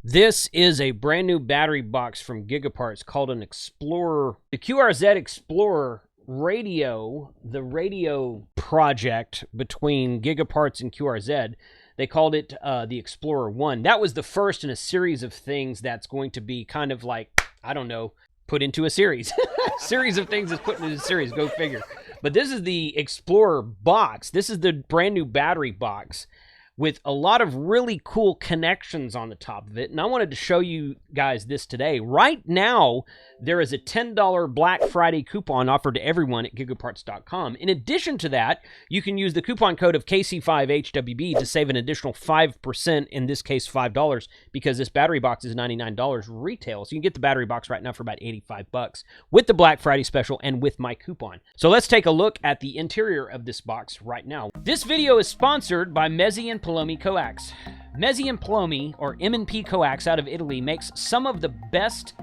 This is a brand new battery box from Gigaparts called an Explorer. The QRZ Explorer radio, the radio project between Gigaparts and QRZ, they called it the Explorer 1. That was the first in a series of things that's going to be kind of like, I don't know, put into a series. Series of things that's put into a series, go figure. But this is the Explorer box. This is the brand new battery box with a lot of really cool connections on the top of it. And I wanted to show you guys this today. Right now, there is a $10 Black Friday coupon offered to everyone at Gigaparts.com. In addition to that, you can use the coupon code of KC5HWB to save an additional 5%, in this case $5, because this battery box is $99 retail. So you can get the battery box right now for about $85 with the Black Friday special and with my coupon. So let's take a look at the interior of this box right now. This video is sponsored by Mezzi and Palomi Coax. Mezzi and Palomi, or M&P Coax out of Italy, makes some of the best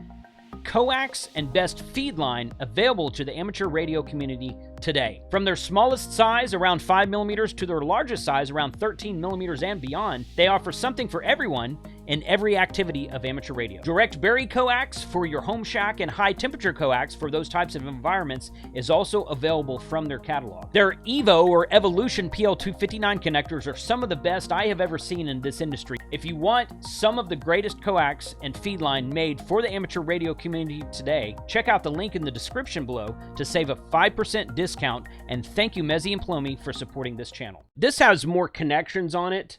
coax and best feed line available to the amateur radio community today. From their smallest size, around 5 millimeters, to their largest size, around 13 millimeters and beyond, they offer something for everyone in every activity of amateur radio. Direct berry coax for your home shack and high temperature coax for those types of environments is also available from their catalog. Their Evo or Evolution PL259 connectors are some of the best I have ever seen in this industry. If you want some of the greatest coax and feed line made for the amateur radio community today, check out the link in the description below to save a 5% discount, and thank you Mezzi and Palomi for supporting this channel. This has more connections on it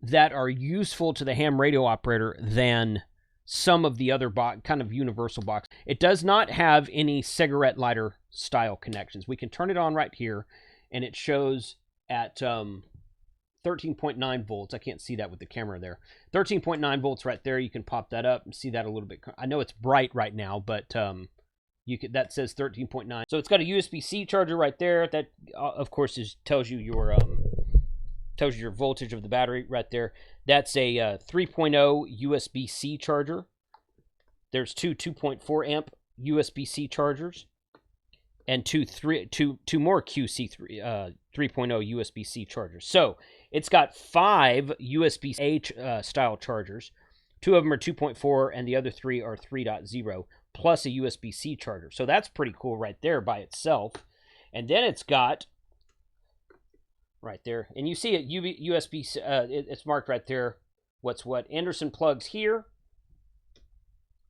that are useful to the ham radio operator than some of the other kind of universal box. It does not have any cigarette lighter style connections. We can turn it on right here, and it shows at 13.9 volts. I can't see that with the camera there. 13.9 volts right there. You can pop that up and see that a little bit. I know it's bright right now, but that says 13.9. So it's got a USB-C charger right there. That of course tells you your voltage of the battery right there. That's a 3.0 USB-C charger. There's two 2.4 amp USB-C chargers and two more QC3 3.0 USB-C chargers. So it's got 5 USB-H style chargers. 2 of them are 2.4 and the other 3 are 3.0 plus a USB-C charger. So that's pretty cool right there by itself. And then it's got right there, and you see it USB. It's marked right there. What's what? Anderson plugs here.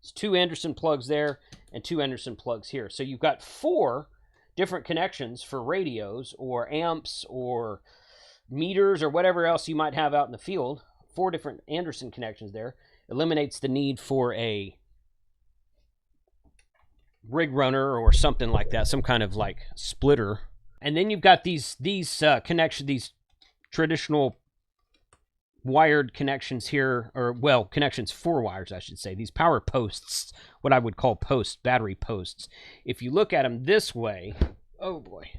It's 2 Anderson plugs there and 2 Anderson plugs here. So you've got 4 different connections for radios or amps or meters or whatever else you might have out in the field. 4 different Anderson connections there. Eliminates the need for a rig runner or something like that, some kind of like splitter. And then you've got these connections, these traditional wired connections here, or well, connections for wires, I should say. These power posts, what I would call battery posts. If you look at them this way, oh boy,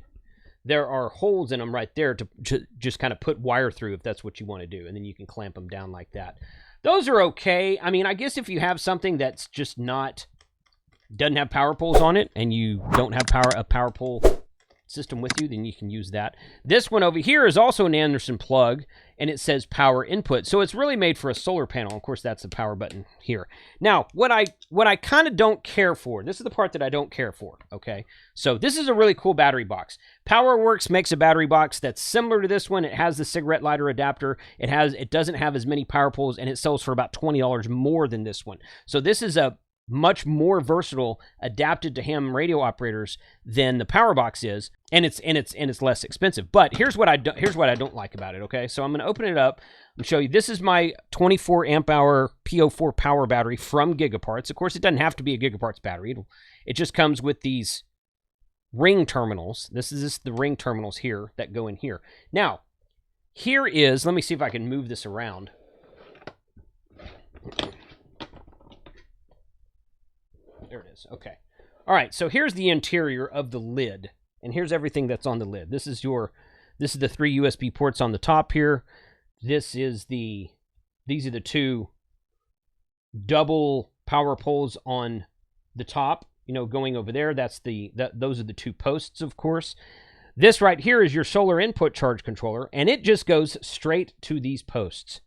there are holes in them right there to just kind of put wire through if that's what you want to do. And then you can clamp them down like that. Those are okay. I mean, I guess if you have something that's just doesn't have power poles on it, and you don't have a power pole system with you, then you can use that. This one over here is also an Anderson plug, and it says power input. So it's really made for a solar panel. Of course, that's the power button here. Now, what I kind of don't care for, this is the part that I don't care for, okay? So this is a really cool battery box. PowerWorks makes a battery box that's similar to this one. It has the cigarette lighter adapter. It doesn't have as many power poles, and it sells for about $20 more than this one. So this is a much more versatile, adapted to ham radio operators than the power box is, and it's less expensive. But here's what I don't like about it. Okay, so I'm going to open it up and show you. This is my 24 amp hour PO4 power battery from Gigaparts. Of course, it doesn't have to be a Gigaparts battery. It just comes with these ring terminals. This is the ring terminals here that go in here. Now, here is. Let me see if I can move this around. There it is. Okay. All right. So here's the interior of the lid, and here's everything that's on the lid. This is the 3 USB ports on the top here. These are the 2 double power poles on the top. Going over there. Those are the 2 posts, of course. This right here is your solar input charge controller, and it just goes straight to these posts.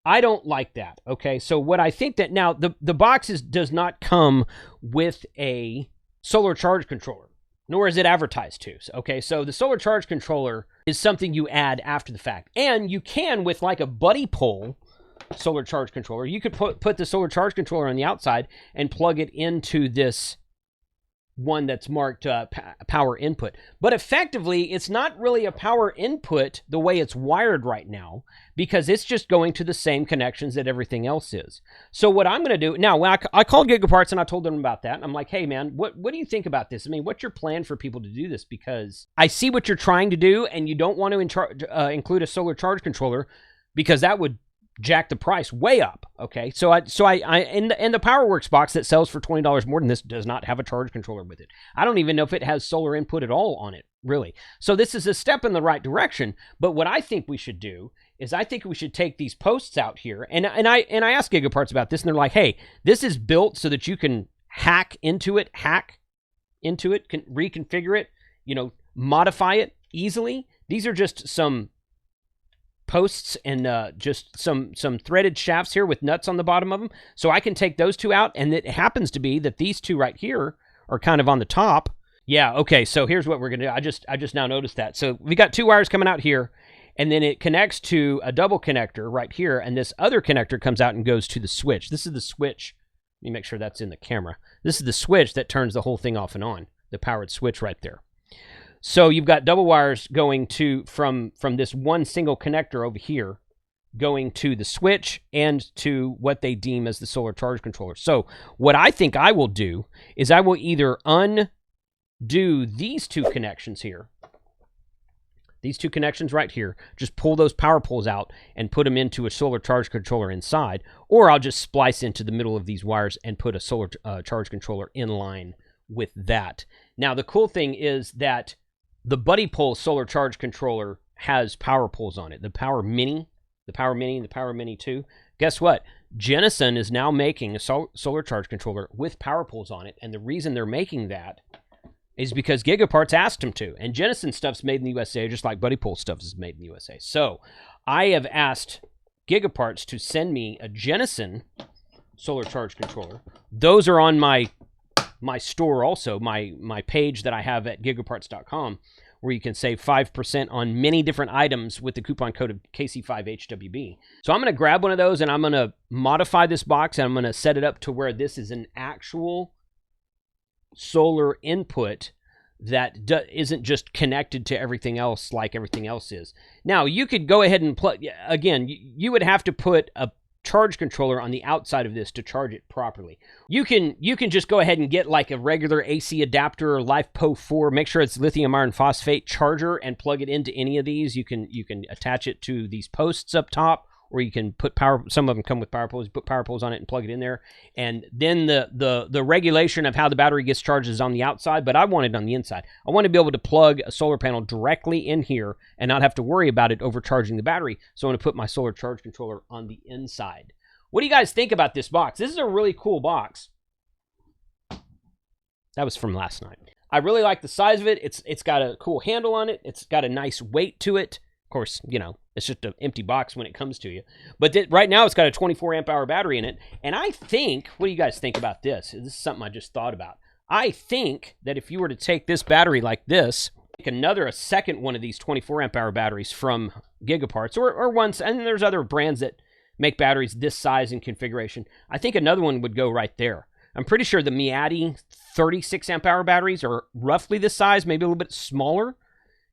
I don't like that. Okay, so what I think that now the boxes does not come with a solar charge controller, nor is it advertised to. Okay, so the solar charge controller is something you add after the fact, and you can with like a buddy pole solar charge controller. You could put the solar charge controller on the outside and plug it into this one that's marked power input. But effectively, it's not really a power input the way it's wired right now, because it's just going to the same connections that everything else is. So what I'm going to do now, when I called Gigaparts and I told them about that, and I'm like, hey man, what do you think about this? I mean, what's your plan for people to do this? Because I see what you're trying to do, and you don't want to include a solar charge controller, because that would jack the price way up. Okay, so I and the PowerWorks box that sells for $20 more than this does not have a charge controller with it. I don't even know if it has solar input at all on it, really. So this is a step in the right direction. But what I think we should do is I think we should take these posts out here, and I asked Gigaparts about this, and they're like, hey, this is built so that you can hack into it, can reconfigure it, modify it easily. These are just some posts and just some threaded shafts here with nuts on the bottom of them. So I can take those two out, and it happens to be that these two right here are kind of on the top. Yeah, okay, so here's what we're going to do. I just now noticed that. So we got two wires coming out here, and then it connects to a double connector right here, and this other connector comes out and goes to the switch. This is the switch. Let me make sure that's in the camera. This is the switch that turns the whole thing off and on, the powered switch right there. So you've got double wires going to from this one single connector over here, going to the switch and to what they deem as the solar charge controller. So what I think I will do is I will either undo these two connections here, these two connections right here, just pull those power poles out and put them into a solar charge controller inside, or I'll just splice into the middle of these wires and put a solar charge controller in line with that. Now the cool thing is that the Buddy Pole solar charge controller has power poles on it. The Power Mini, the Power Mini, and the Power Mini 2. Guess what? Jenison is now making a solar charge controller with power poles on it, and the reason they're making that is because Gigaparts asked them to. And Jenison stuff's made in the USA, just like Buddy Pole stuff is made in the USA. So I have asked Gigaparts to send me a Jenison solar charge controller. Those are on my store also, my page that I have at gigaparts.com, where you can save 5% on many different items with the coupon code of KC5HWB. So I'm going to grab one of those, and I'm going to modify this box, and I'm going to set it up to where this is an actual solar input that isn't just connected to everything else like everything else is. Now, you could go ahead and plug, again, you would have to put a charge controller on the outside of this to charge it properly. You can just go ahead and get like a regular AC adapter or LiFePO 4, make sure it's lithium iron phosphate charger, and plug it into any of these. You can attach it to these posts up top, or you can put power, some of them come with power poles, put power poles on it and plug it in there. And then the regulation of how the battery gets charged is on the outside, but I want it on the inside. I want to be able to plug a solar panel directly in here and not have to worry about it overcharging the battery. So I'm going to put my solar charge controller on the inside. What do you guys think about this box? This is a really cool box. That was from last night. I really like the size of it. It's got a cool handle on it. It's got a nice weight to it. Of course, it's just an empty box when it comes to you. But right now, it's got a 24 amp hour battery in it. And I think, what do you guys think about this? This is something I just thought about. I think that if you were to take this battery like this, take a second one of these 24 amp hour batteries from Gigaparts, or ones, and there's other brands that make batteries this size and configuration. I think another one would go right there. I'm pretty sure the Miati 36 amp hour batteries are roughly this size, maybe a little bit smaller.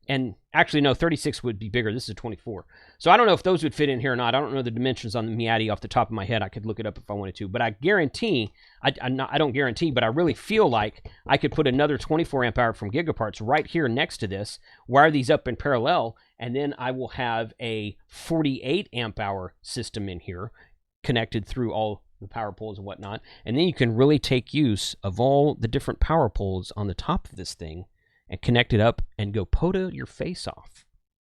And actually, no, 36 would be bigger. This is a 24. So I don't know if those would fit in here or not. I don't know the dimensions on the Miati off the top of my head. I could look it up if I wanted to. But I guarantee, I don't guarantee, but I really feel like I could put another 24 amp hour from Gigaparts right here next to this, wire these up in parallel, and then I will have a 48 amp hour system in here connected through all the power poles and whatnot. And then you can really take use of all the different power poles on the top of this thing and connect it up and go POTA your face off.